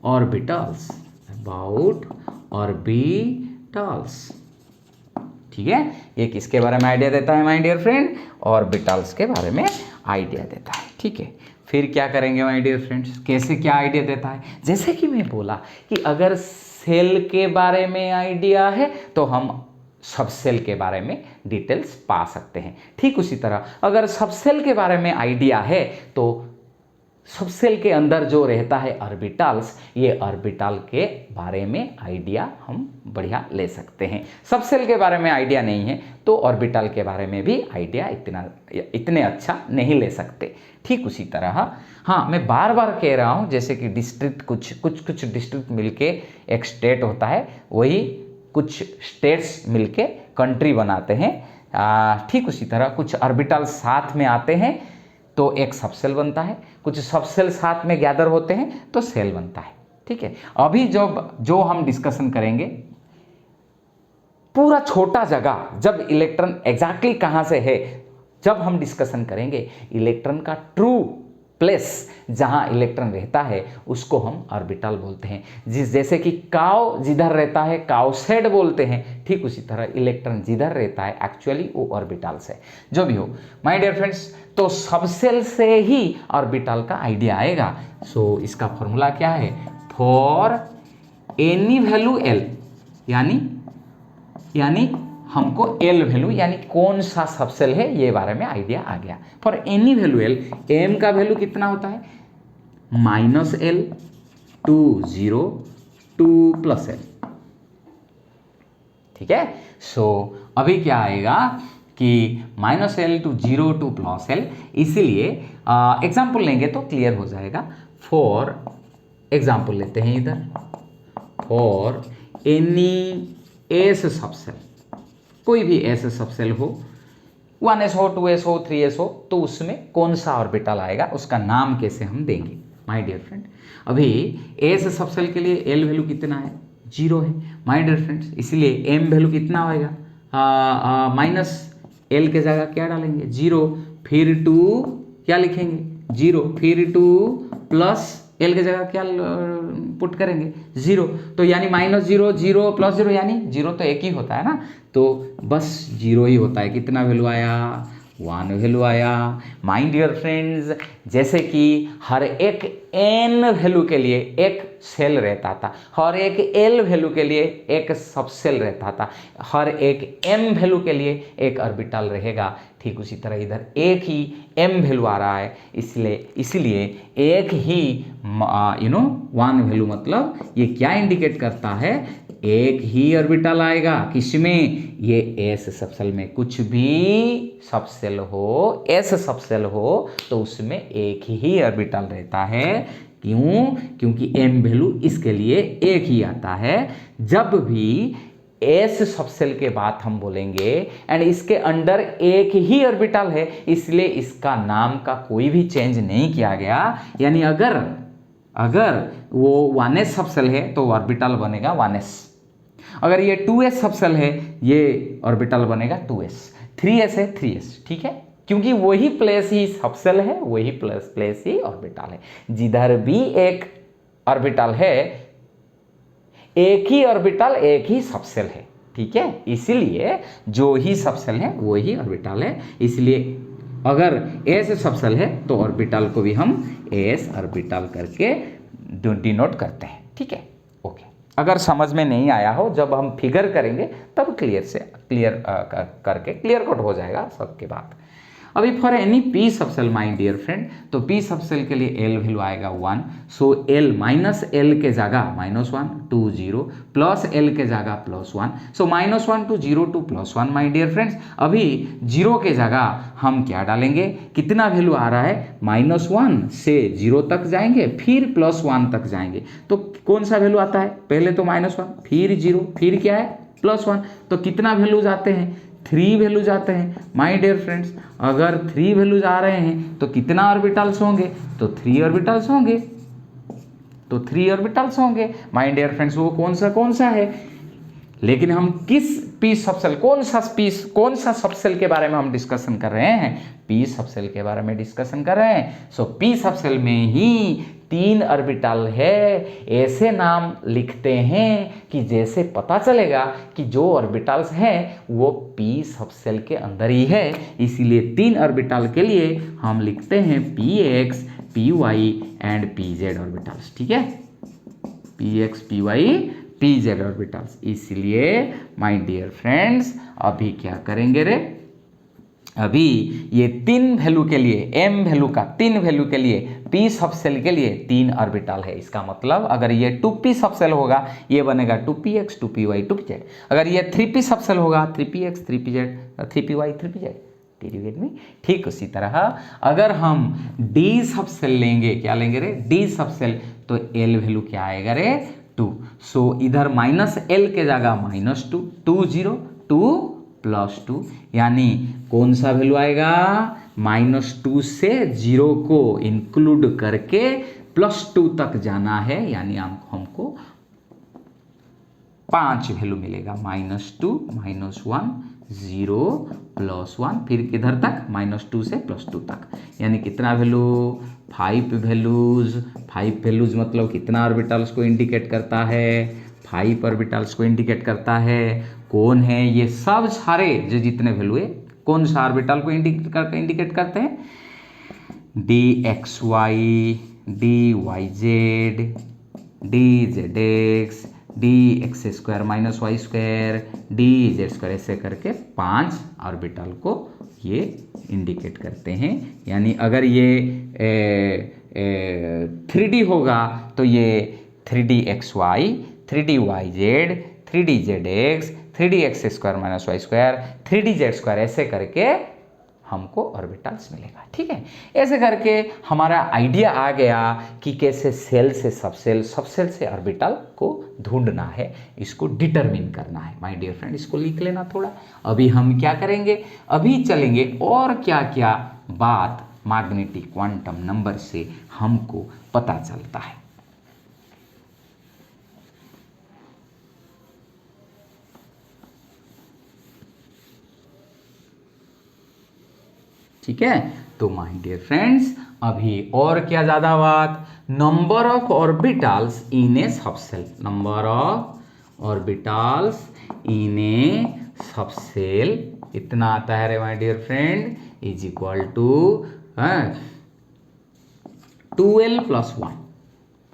orbitals, about orbitals. ठीक है, ये किसके बारे में आइडिया देता है माय डियर फ्रेंड? ऑर्बिटल्स के बारे में आइडिया देता है। ठीक है, फिर क्या करेंगे माय डियर फ्रेंड्स? कैसे क्या आइडिया देता है? जैसे कि मैं बोला कि अगर सेल के बारे में आइडिया है तो हम सब सेल के बारे में डिटेल्स पा सकते हैं। ठीक उसी तरह अगर सब सेल के बारे में आइडिया है तो सब सेल के अंदर जो रहता है ऑर्बिटल्स, ये ऑर्बिटल के बारे में आइडिया हम बढ़िया ले सकते हैं। सब सेल के बारे में आइडिया नहीं है तो ऑर्बिटल के बारे में भी आइडिया इतने अच्छा नहीं ले सकते। ठीक उसी तरह हाँ, मैं बार बार कह रहा हूँ, जैसे कि डिस्ट्रिक्ट कुछ डिस्ट्रिक्ट मिलके एक स्टेट होता है, वही कुछ स्टेट्स मिलके कंट्री बनाते हैं। ठीक उसी तरह कुछ ऑर्बिटल साथ में आते हैं तो एक सबसेल बनता है, कुछ सबसेल साथ में गैदर होते हैं तो सेल बनता है। ठीक है, अभी जो हम डिस्कशन करेंगे पूरा छोटा जगह, जब इलेक्ट्रॉन एग्जैक्टली कहाँ से है, जब हम डिस्कशन करेंगे इलेक्ट्रॉन का ट्रू प्लेस जहाँ इलेक्ट्रॉन रहता है उसको हम ऑर्बिटल बोलते हैं। जैसे कि काव जिधर रहता है काव सेड बोलते हैं, ठीक उसी तरह इलेक्ट्रॉन जिधर रहता है एक्चुअली वो ऑर्बिटल्स है। जो भी हो माय डियर फ्रेंड्स, तो सबसेल से ही ऑर्बिटल का आइडिया आएगा। सो इसका फॉर्मूला क्या है? फॉर एनी वैल्यू एल, यानी हमको एल वैल्यू यानी कौन सा सबसेल है ये बारे में आइडिया आ गया। For any value L, M का वैल्यू कितना होता है? -L to 0 to +L। ठीक है, सो अभी क्या आएगा कि -L to 0 to +L, इसीलिए एग्जाम्पल लेंगे तो क्लियर हो जाएगा। फॉर एग्जाम्पल लेते हैं इधर, फॉर एनी एस सबसेल, कोई भी ऐसे सबसेल हो, 1s हो 2s हो 3s हो, तो उसमें कौन सा ऑर्बिटल आएगा उसका नाम कैसे हम देंगे माय डियर फ्रेंड। अभी एस सबसेल के लिए एल वैल्यू कितना है? 0 है माय डियर फ्रेंड्स, इसलिए एम वैल्यू कितना होएगा? -L के जगह क्या डालेंगे? 0, फिर 2 क्या लिखेंगे? 0, फिर 2 +L के जगह क्या पुट करेंगे? 0। तो यानी -0 0 +0 यानी 0 तो एक ही होता है ना, तो बस 0 ही होता है। कितना वैल्यू आया? 1 वैल्यू आया। माय डियर फ्रेंड्स, जैसे कि हर एक n वैल्यू के लिए एक सेल रहता था, हर एक l वैल्यू के लिए एक सबसेल रहता था, हर एक m वैल्यू के लिए एक ऑर्बिटल रहेगा, ठीक उसी तरह इधर एक ही m वैल्यू आ रहा है, इसलिए एक ही 1 वैल्यू, मतलब ये क्या इंडिकेट करता है? एक ही ऑर्बिटल आएगा। किसमें? ये एस सबसेल में। कुछ भी सबसेल हो, एस सबसेल हो, तो उसमें एक ही ऑर्बिटल रहता है। क्यों? क्योंकि m वैल्यू इसके लिए एक ही आता है। जब भी एस सबसेल के बाद हम बोलेंगे एंड इसके अंडर एक ही ऑर्बिटल है, इसलिए इसका नाम का कोई भी चेंज नहीं किया गया। यानी अगर वो 1s सबसेल है तो ऑर्बिटल बनेगा 1s, अगर ये 2s सबसेल है ये ऑर्बिटल बनेगा 2s, 3s है 3s, ठीक है, क्योंकि वही प्लेस ही सबसेल है, वही प्लेस ही ऑर्बिटल है। जिधर भी एक ऑर्बिटल है, एक ही ऑर्बिटल एक ही सबसेल है, ठीक है, इसीलिए जो ही सबसेल है वही ऑर्बिटल है। इसलिए अगर एस सबसेल है तो ऑर्बिटल को भी हम एस ऑर्बिटल करके डिनोट करते हैं, ठीक है, ओके। अगर समझ में नहीं आया हो, जब हम फिगर करेंगे तब क्लियर करके क्लियर कट हो जाएगा सबके बात। अभी for any P subshell my dear friend, तो पी सबसेल के लिए एल वैल्यू आएगा 1, सो एल माइनस एल के जगह -1 2 0 प्लस एल के जगह +1, so -1 to 0 to +1 my dear friends. अभी 0 के जगह हम क्या डालेंगे, कितना वैल्यू आ रहा है, -1 से 0 तक जाएंगे फिर +1 तक जाएंगे, तो कौन सा वैल्यू आता है, पहले तो -1 फिर 0 फिर क्या है +1, तो कितना वैल्यूज आते हैं, 3 वैल्यूज आते हैं माय डियर फ्रेंड्स। अगर 3 वैल्यूज आ रहे हैं तो कितना ऑर्बिटल्स होंगे, तो 3 ऑर्बिटल्स होंगे, तो 3 ऑर्बिटल्स होंगे माय डियर फ्रेंड्स। वो कौन सा है, लेकिन हम किस पी सबसेल, कौन सा सबसेल के बारे में हम डिस्कशन कर रहे हैं, पी सबसेल के बारे में डिस्कशन कर रहे हैं। सो पी सबसेल में ही 3 ऑर्बिटल है, ऐसे नाम लिखते हैं कि जैसे पता चलेगा कि जो ऑर्बिटल्स हैं वो पी सबसेल के अंदर ही है, इसीलिए 3 ऑर्बिटल के लिए हम लिखते हैं px py and pz orbitals, ठीक है, px py pz ऑर्बिटल्स। इसलिए माय डियर फ्रेंड्स अभी क्या करेंगे रे, अभी ये 3 वैल्यू के लिए, m वैल्यू का 3 वैल्यू के लिए p सबसेल के लिए 3 ऑर्बिटल है। इसका मतलब अगर ये 2p सबसेल होगा ये बनेगा 2px 2py 2pz, अगर ये 3p सबसेल होगा 3px 3pz 3py 3pz, ठीक उसी तरह अगर हम d सबसेल लेंगे, क्या लेंगे रे, d सबसेल, तो l वैल्यू क्या आएगा रे 2, सो इधर -l के जगह -2 2 0 2 +2, यानी कौन सा वैल्यू आएगा, -2 से 0 को इंक्लूड करके +2 तक जाना है, यानी हमको 5 वैल्यू मिलेगा, -2 -1 0 +1 फिर किधर तक, -2 से +2 तक, यानी कितना वैल्यू, 5 वैल्यूज मतलब कितना ऑर्बिटल्स को इंडिकेट करता है, 5 ऑर्बिटल्स को इंडिकेट करता है। कौन है ये सब सारे जो जितने वैल्यू है कौन सा ऑर्बिटल को इंडिकेट करते हैं, dxy dyz dzx dx² -y² dz², ऐसे करके 5 ऑर्बिटल को ये इंडिकेट करते हैं। यानी अगर ये 3D होगा तो ये 3dxy 3dyz 3dzx 3dx² -y² 3dz², ऐसे करके हमको ऑर्बिटल्स मिलेगा, ठीक है। ऐसे करके हमारा आइडिया आ गया कि कैसे सेल से सबसेल, सबसेल से ऑर्बिटल को ढूंढना है, इसको डिटरमिन करना है माय डियर फ्रेंड, इसको लिख लेना थोड़ा। अभी हम क्या करेंगे, अभी चलेंगे और क्या क्या बात मैग्नेटिक क्वांटम नंबर से हमको पता चलता है। ठीक है, तो माय डियर फ्रेंड्स अभी और क्या ज्यादा बात, number of orbitals in a subshell, number of orbitals in a subshell इतना आता है रे my dear friend, is equal to 2l + 1।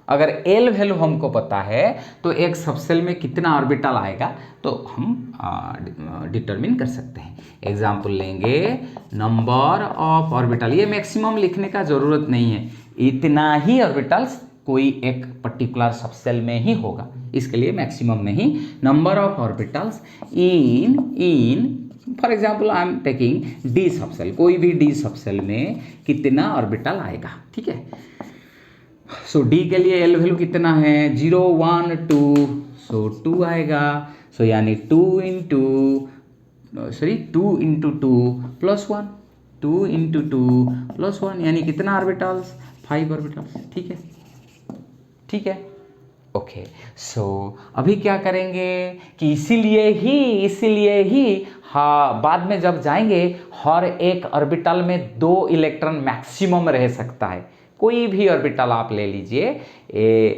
अगर l वैल्यू हमको पता है तो एक सबसेल में कितना ऑर्बिटल आएगा तो हम डिटरमिन कर सकते हैं। एग्जाम्पल लेंगे, नंबर ऑफ ऑर्बिटल, ये मैक्सिमम लिखने का ज़रूरत नहीं है, इतना ही ऑर्बिटल्स कोई एक पर्टिकुलर सबसेल में ही होगा, इसके लिए मैक्सिमम नहीं। Number of orbitals in for example I am taking D subshell, कोई भी डी सबसेल में कितना ऑर्बिटल आएगा, ठीक है। सो डी के लिए एल वैल्यू कितना है, 0 1 2, सो 2 आएगा। सो यानी 2 into two plus 1, 2 into two plus 1 यानी कितना ऑर्बिटल्स, 5 ऑर्बिटल्स। ठीक है, ठीक है, ओके। सो अभी क्या करेंगे कि इसीलिए ही हाँ बाद में जब जाएंगे हर एक ऑर्बिटल में 2 इलेक्ट्रॉन मैक्सिमम रह सकता है। कोई भी ऑर्बिटल आप ले लीजिए,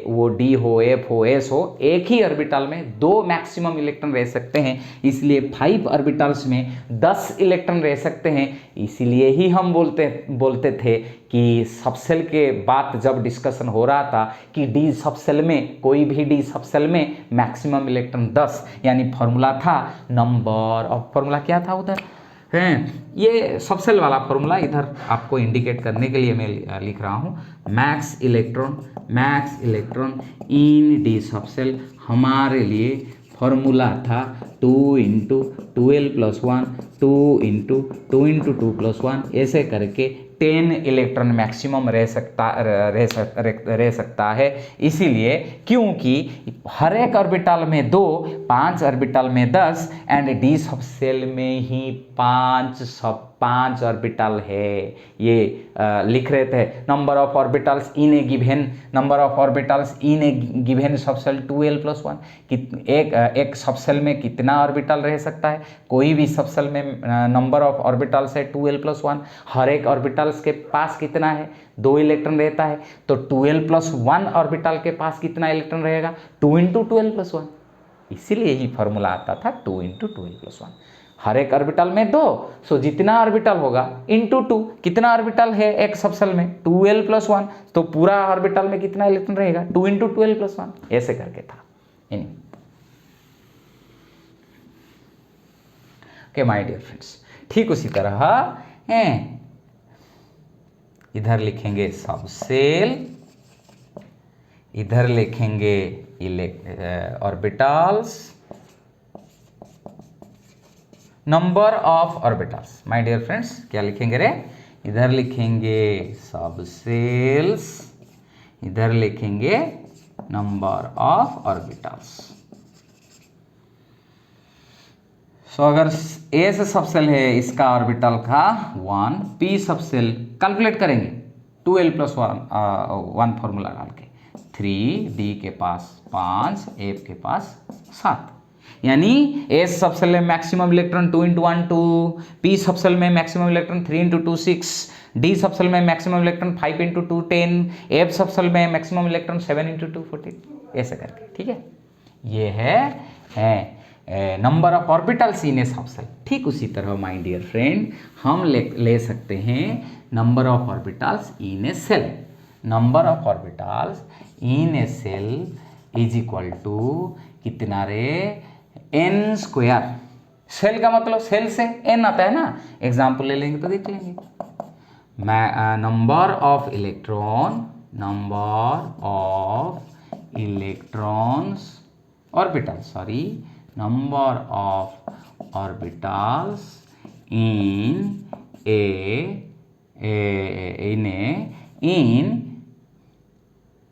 वो डी हो, एफ हो, एस हो, एक ही ऑर्बिटल में 2 मैक्सिमम इलेक्ट्रॉन रह सकते हैं। इसलिए 5 ऑर्बिटल्स में 10 इलेक्ट्रॉन रह सकते हैं। इसीलिए ही हम बोलते थे कि सबसेल के बात जब डिस्कशन हो रहा था कि डी सबसेल में, कोई भी डी सबसेल में मैक्सिमम इलेक्ट्रॉन 10, यानी फॉर्मूला था नंबर ऑफ, फॉर्मूला क्या था उधर हैं, ये सबसेल वाला फॉर्मूला इधर आपको इंडिकेट करने के लिए मैं लिख रहा हूँ। Max electron in D subshell हमारे लिए फॉर्मूला था 2 इंटू 12+1, 2 इंटू 2 प्लस 1, ऐसे करके 10 इलेक्ट्रॉन मैक्सिमम रह सकता है। इसीलिए क्योंकि हर एक ऑर्बिटल में 2, 5 ऑर्बिटल में 10 एंड डी सबसेल में ही 5 ऑर्बिटल है। ये लिख रहे थे number of orbitals in A given subshell 2l+1। एक सबसेल में कितना ऑर्बिटल रह सकता है, कोई भी सबसेल में नंबर ऑफ ऑर्बिटल्स है 2l+1। हर एक ऑर्बिटल्स के पास कितना है, 2 इलेक्ट्रॉन रहता है, तो 2l+1 ऑर्बिटल के पास कितना इलेक्ट्रॉन रहेगा, 2 इंटू 12+1। इसीलिए ही फॉर्मूला आता था 2 इंटू 12+1। हर एक ऑर्बिटल में 2, सो जितना ऑर्बिटल होगा इंटू 2, कितना ऑर्बिटल है एक सबसेल में 2l+1, तो पूरा ऑर्बिटल में कितना इलेक्ट्रॉन रहेगा, 2 इंटू 12+1, ऐसे करके था। ओके माय डियर फ्रेंड्स, ठीक उसी तरह हैं, इधर लिखेंगे सबसेल, इधर लिखेंगे orbitals, number of orbitals. My dear friends क्या लिखेंगे रे, इधर लिखेंगे सबसेल्स, इधर लिखेंगे नंबर ऑफ ऑर्बिटल्स। सो अगर एस सबसेल है, इसका ऑर्बिटल का 1, पी सबसेल कैलकुलेट करेंगे 2l+1 फॉर्मूला डाल के, 3, डी के पास 5, एफ के पास 7, यानी एस सबसेल में maximum electron 2 into 1 2, p subshell में maximum electron 3 into 2 6, d subshell में maximum electron 5 into 2 10, f subshell में मैक्सिमम इलेक्ट्रॉन 7 इंटू 2 14, ऐसे करके। ठीक है, ये है number of orbitals in a subshell. ठीक उसी तरह माय डियर फ्रेंड हम ले सकते हैं number of orbitals in a shell. Number of orbitals in a shell is equal to कितना रे, n²। सेल का मतलब सेल से n आता है ना, एग्जाम्पल ले लेंगे तो देख लेंगे। Number of electrons orbitals, sorry, number of orbitals in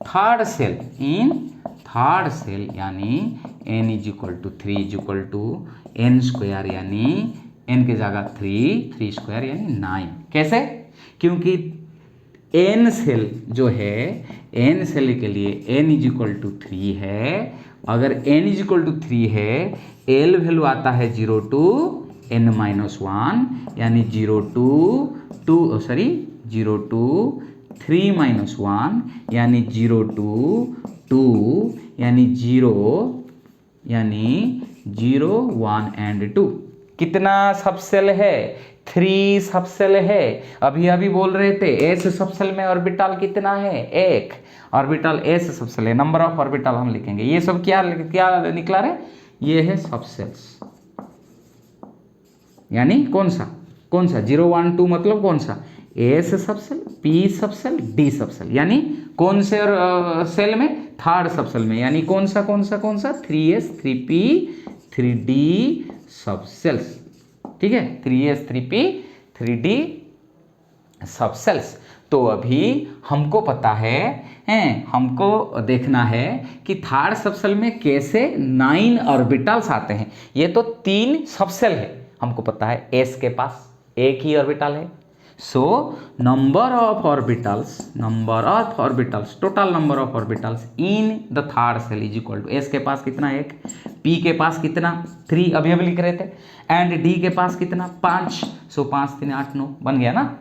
third cell यानी n is equal to 3 is equal to n² यानी n की जगह 3² यानी 9। कैसे, क्योंकि n सेल जो है, n सेल के लिए n इज इक्वल टू 3 है। अगर n इज इक्वल टू 3 है, l वैल्यू आता है 0 to n-1, यानी 0 to 3-1, यानी 0 to 2, यानी 0, 1 and 2। कितना सबसेल है, 3 सबसेल है। अभी बोल रहे थे एस सबसेल में ऑर्बिटल कितना है, 1 ऑर्बिटल एस सबसेल है। नंबर ऑफ ऑर्बिटल हम लिखेंगे, ये सब क्या निकला रहे, ये है सबसेल्स, यानी कौन सा 0 1 2 मतलब कौन सा, S subshell, P subshell, D subshell, यानी कौन से सेल में, थर्ड सबसेल में, यानी कौन सा 3s 3p 3d सबसेल्स। ठीक है, 3s 3p 3d सबसेल्स। तो अभी हमको पता है हमको देखना है कि थर्ड सबसेल में कैसे 9 ऑर्बिटल्स आते हैं। ये तो 3 सबसेल है, हमको पता है एस के पास एक ही ऑर्बिटल है। So number of orbitals total number of orbitals in the third shell is equal to S के पास कितना 1, पी के पास कितना 3 अभी हम लिख रहे थे, एंड डी के पास कितना 5। सो 5 3 8 9 बन गया ना।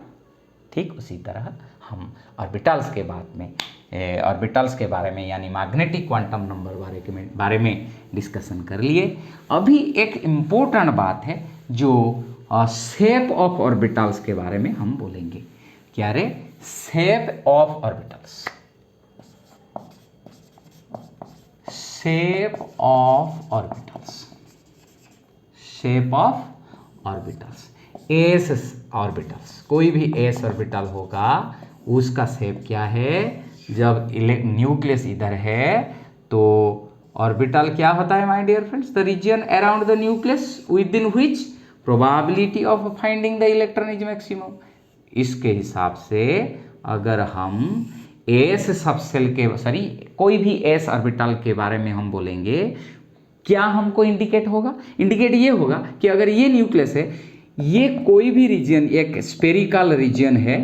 ठीक उसी तरह हम ऑर्बिटल्स के बारे में यानी मैग्नेटिक क्वांटम नंबर बारे में डिस्कशन कर लिए। अभी एक इम्पोर्टेंट बात है जो शेप ऑफ ऑर्बिटल्स के बारे में हम बोलेंगे। क्या रे? Shape of orbitals. Shape of orbitals S orbitals, कोई भी एस ऑर्बिटल होगा उसका शेप क्या है? जब न्यूक्लियस इधर है तो ऑर्बिटल क्या होता है my dear friends? The region around the nucleus with in which probability of finding the electron is maximum. इसके हिसाब से अगर हम एस सबसेल के कोई भी एस ऑर्बिटल के बारे में हम बोलेंगे, क्या हमको इंडिकेट ये होगा कि अगर ये न्यूक्लियस है, ये कोई भी रीजन एक स्पेरिकल रीजन है।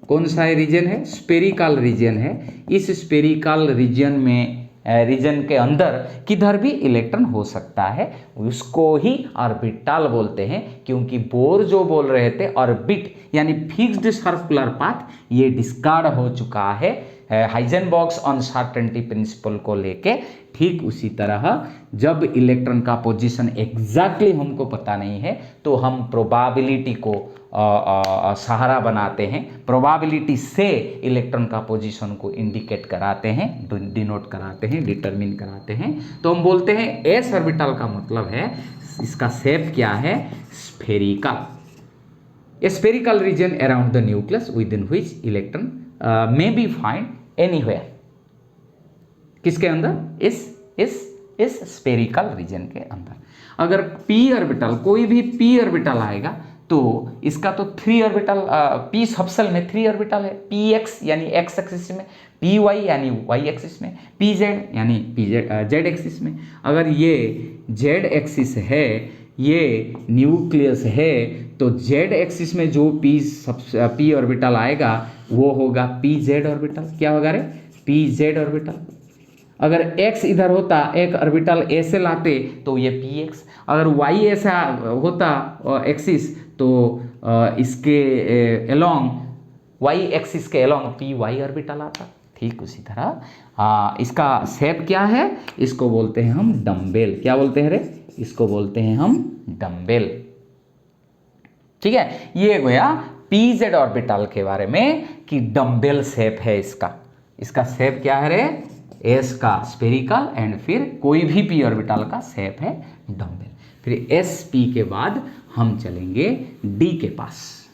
कौन सा रीजन है? स्पेरिकल रीजन है। इस स्पेरिकल रीजन के अंदर किधर भी इलेक्ट्रॉन हो सकता है, उसको ही ऑर्बिटल बोलते हैं। क्योंकि बोर जो बोल रहे थे ऑर्बिट यानी फिक्स्ड सर्कुलर पाथ, ये डिस्कार्ड हो चुका है हाइजेनबर्ग्स अनसर्टेनिटी प्रिंसिपल को लेके। ठीक उसी तरह जब इलेक्ट्रॉन का पोजीशन एग्जैक्टली हमको पता नहीं है तो हम प्रोबेबिलिटी को सहारा बनाते हैं, प्रोबेबिलिटी से इलेक्ट्रॉन का पोजीशन को इंडिकेट कराते हैं, डिनोट कराते हैं, डिटरमिन कराते हैं। तो हम बोलते हैं एस ऑर्बिटल का मतलब है इसका शेप क्या है? Spherical. A spherical reason around the nucleus with in which electron may be find anywhere. किसके अंदर? इस स्फेरिकल रीजन के अंदर। अगर पी ऑर्बिटल, कोई भी पी ऑर्बिटल आएगा तो इसका तो 3 ऑर्बिटल, पी सबसेल में 3 ऑर्बिटल है। पी एक्स यानी एक्स एक्सिस में, पी वाई यानी वाई एक्सिस में, पी जेड यानी जेड एक्सिस में। अगर ये जेड एक्सिस है, ये न्यूक्लियस है, तो जेड एक्सिस में जो पी ऑर्बिटल आएगा वो होगा पी जेड ऑर्बिटल। क्या होगा रे? P Z orbital. अगर x इधर होता, एक ऑर्बिटल ऐसे लाते तो ये पी एक्स। अगर y ऐसा होता एक्सिस तो इसके अलोंग y एक्सिस के अलोंग पी वाई ऑर्बिटल आता। ठीक उसी तरह इसका शेप क्या है? इसको बोलते हैं हम डम्बेल। क्या बोलते हैं रे? इसको बोलते हैं हम डम्बेल। ठीक है, ये गया पी जेड ऑर्बिटल के बारे में कि डम्बेल शेप है इसका शेप क्या है रे? एस का स्पेरिकल, एंड फिर कोई भी पी ऑर्बिटल का शेप है डम्बेल। फिर एस पी के बाद हम चलेंगे डी के पास।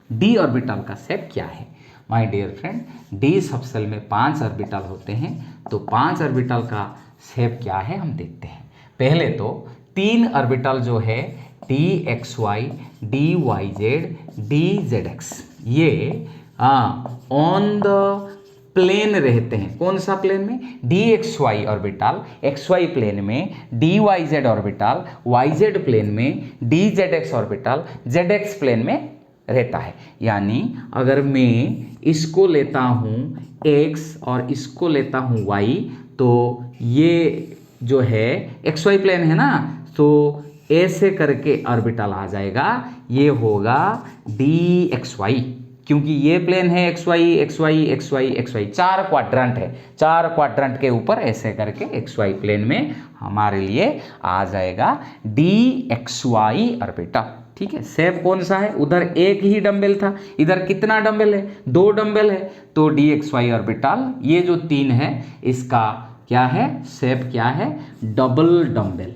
डी ऑर्बिटल का शेप क्या है my dear friend? D subshell में 5 ऑर्बिटल होते हैं, तो 5 ऑर्बिटल का शेप क्या है हम देखते हैं। पहले तो 3 ऑर्बिटल जो है D x y, d y z, d z x, ये ऑन द प्लेन रहते हैं। कौन सा प्लेन में? D x y orbital x y plane में, d y z orbital y z plane में, d z x orbital z x plane में रहता है। यानी अगर मैं इसको लेता हूँ x और इसको लेता हूँ y, तो ये जो है एक्स वाई प्लेन है ना, तो ऐसे करके ऑर्बिटल आ जाएगा। ये होगा डी एक्स वाई, क्योंकि ये प्लेन है X Y X Y X Y X Y, 4 quadrant है। 4 क्वाड्रेंट के ऊपर ऐसे करके एक्स वाई प्लेन में हमारे लिए आ जाएगा डी एक्स वाई ऑर्बिटल। ठीक है, शेप कौन सा है? उधर एक ही डंबल था, इधर कितना डंबल है? 2 डंबल है। तो डी एक्स वाई ऑर्बिटल ये जो 3 है इसका क्या है? शेप क्या है? Double dumbbell.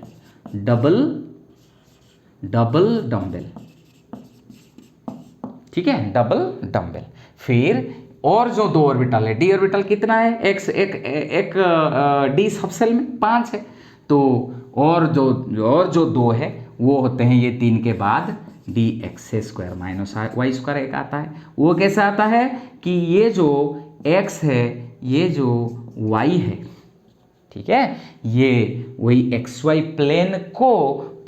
Double dumbbell. ठीक है, डबल डंबल। फिर और जो 2 ऑर्बिटल है, डी ऑर्बिटल कितना है? एक डी सबसेल में 5 है, तो और जो 2 है वो होते हैं ये 3 के बाद D X square minus Y square एक आता है। वो कैसे आता है कि ये जो x है, ये जो y है, ठीक है, ये वही एक्स वाई प्लेन को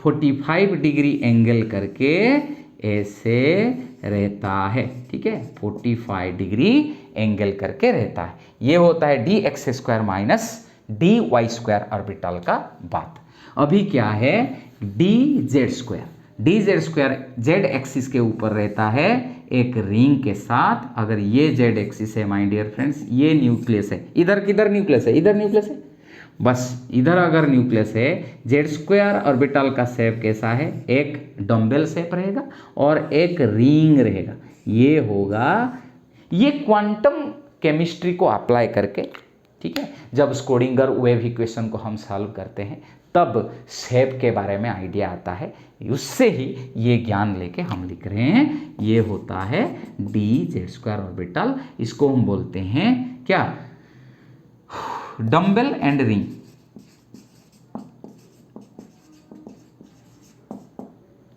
45 डिग्री एंगल करके ऐसे रहता है, ठीक है, 45 डिग्री एंगल करके रहता है। ये होता है D X square minus D Y square orbital का बात। अभी क्या है, D Z square, D Z square Z axis के ऊपर रहता है एक रिंग के साथ। अगर ये जेड एक्सिस है माय डियर फ्रेंड्स, ये न्यूक्लियस है, इधर किधर न्यूक्लियस है, इधर न्यूक्लियस है, बस इधर अगर न्यूक्लियस है, जेड स्क्वायर ऑर्बिटल का शेप कैसा है, एक डम्बेल शेप रहेगा और एक रिंग रहेगा। ये होगा, ये क्वांटम केमिस्ट्री को अप्लाई करके, ठीक है, जब स्क्रोडिंगर वेव इक्वेशन को हम सॉल्व करते हैं तब शेप के बारे में आइडिया आता है, उससे ही ये ज्ञान लेके हम लिख रहे हैं। ये होता है डी जेड स्क्वायर ऑर्बिटल, इसको हम बोलते हैं क्या, डम्बेल एंड रिंग,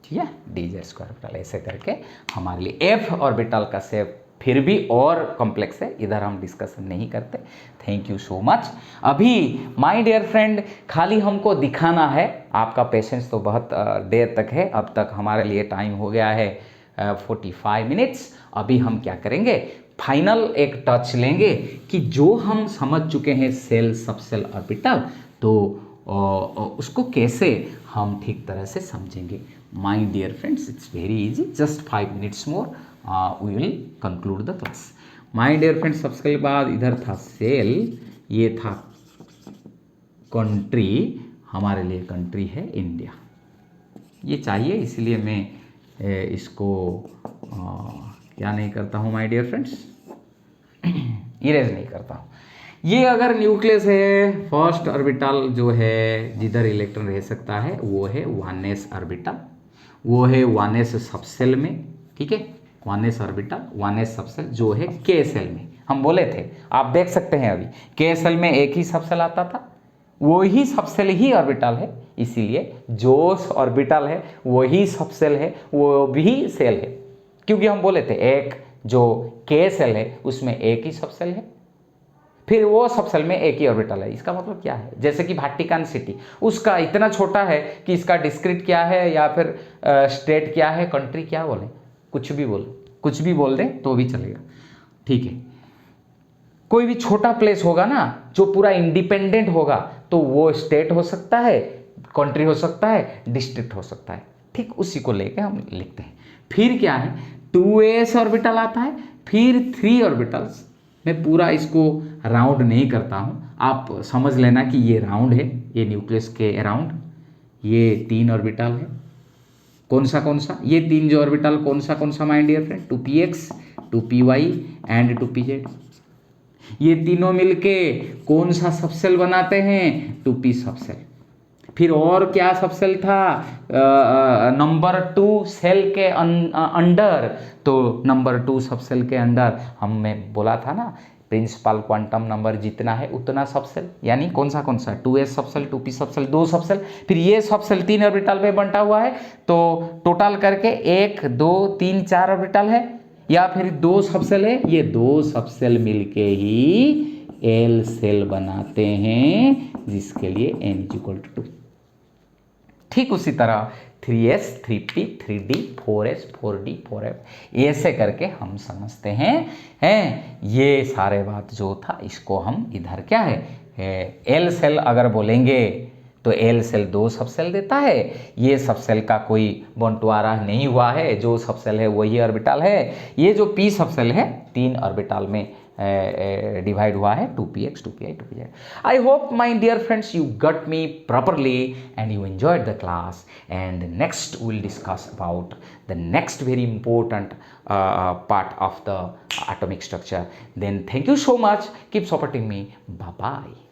ठीक है, डी जेड स्क्वायर ऑर्बिटल। ऐसे करके हमारे लिए एफ ऑर्बिटल का शेप फिर भी और कॉम्प्लेक्स है, इधर हम डिस्कशन नहीं करते। Thank you so much. अभी माय डियर फ्रेंड खाली हमको दिखाना है, आपका पेशेंस तो बहुत देर तक है, अब तक हमारे लिए टाइम हो गया है 45 मिनट्स। अभी हम क्या करेंगे, फाइनल एक टच लेंगे कि जो हम समझ चुके हैं सेल सबसेल ऑर्बिटल, तो उसको कैसे हम ठीक तरह से समझेंगे। My dear friends, it's very easy, just 5 minutes more we will conclude the class. My dear friends, सबसे बाद इधर था सेल, ये था कंट्री, हमारे लिए कंट्री है इंडिया। ये चाहिए, इसलिए मैं इसको क्या नहीं करता हूँ माय डियर फ्रेंड्स, इरेज नहीं करता हूँ। ये अगर न्यूक्लियस है, फर्स्ट ऑर्बिटल जो है जिधर इलेक्ट्रॉन रह सकता है वो है 1s ऑर्बिटल, वो है 1s सबसेल में, ठीक है, 1s ऑर्बिटल 1s सबसेल जो है के सेल में। हम बोले थे, आप देख सकते हैं अभी के सेल में एक ही सबसेल आता था, वो ही सबसेल ही ऑर्बिटल है, इसीलिए जो ऑर्बिटल है वही सबसेल है, वो भी सेल है, क्योंकि हम बोले थे एक जो के सेल है उसमें एक ही सबसेल है, फिर वो सबसेल में एक ही ऑर्बिटल है। इसका मतलब क्या है, जैसे कि वाटिकन सिटी, उसका इतना छोटा है कि इसका डिस्क्रिट क्या है या फिर स्टेट क्या है, कंट्री क्या बोले, कुछ भी बोलो, कुछ भी बोल दें तो भी चलेगा, ठीक है। कोई भी छोटा प्लेस होगा ना जो पूरा इंडिपेंडेंट होगा, तो वो स्टेट हो सकता है, कंट्री हो सकता है, डिस्ट्रिक्ट हो सकता है, ठीक उसी को लेके हम लिखते हैं। फिर क्या है, 2s ऑर्बिटल आता है, फिर 3 ऑर्बिटल्स। मैं पूरा इसको राउंड नहीं करता हूँ, आप समझ लेना कि ये राउंड है, ये न्यूक्लियस के अराउंड ये 3 ऑर्बिटल है। कौन सा, ये 3 जो ऑर्बिटल कौन सा my dear friend, 2px 2py and 2pz। ये तीनों मिलके कौन सा सबसेल बनाते हैं, 2p सबसेल। फिर और क्या सबसेल था, नंबर 2 सेल के अंडर, तो नंबर 2 सबसेल के अंदर हमने बोला था ना, प्रिंसिपल क्वांटम नंबर जितना है उतना सबसेल, यानी कौन सा 2s subshell 2p subshell 2 subshell. फिर ये सबसेल 3 ऑर्बिटल पे बंटा हुआ है, तो टोटल करके 1 2 3 4 ऑर्बिटल है, या फिर 2 सबसेल है, ये 2 सबसेल मिलके ही एल सेल बनाते हैं, जिसके लिए n = 2। ठीक उसी तरह 3s 3p 3d 4s 4d 4f ऐसे करके हम समझते हैं ये सारे बात जो था, इसको हम इधर क्या है, एल सेल अगर बोलेंगे तो एल सेल 2 सबसेल देता है। ये सबसेल का कोई बंटवारा नहीं हुआ है, जो सबसेल है वही ऑर्बिटल है। ये जो p सबसेल है 3 ऑर्बिटल में डिवाइड हुआ है, 2px 2pi 2pz। I hope my dear friends you got me properly and you enjoyed the class, and next we'll discuss about the next very important part of the atomic structure. Then thank you so much, keep supporting me, bye bye.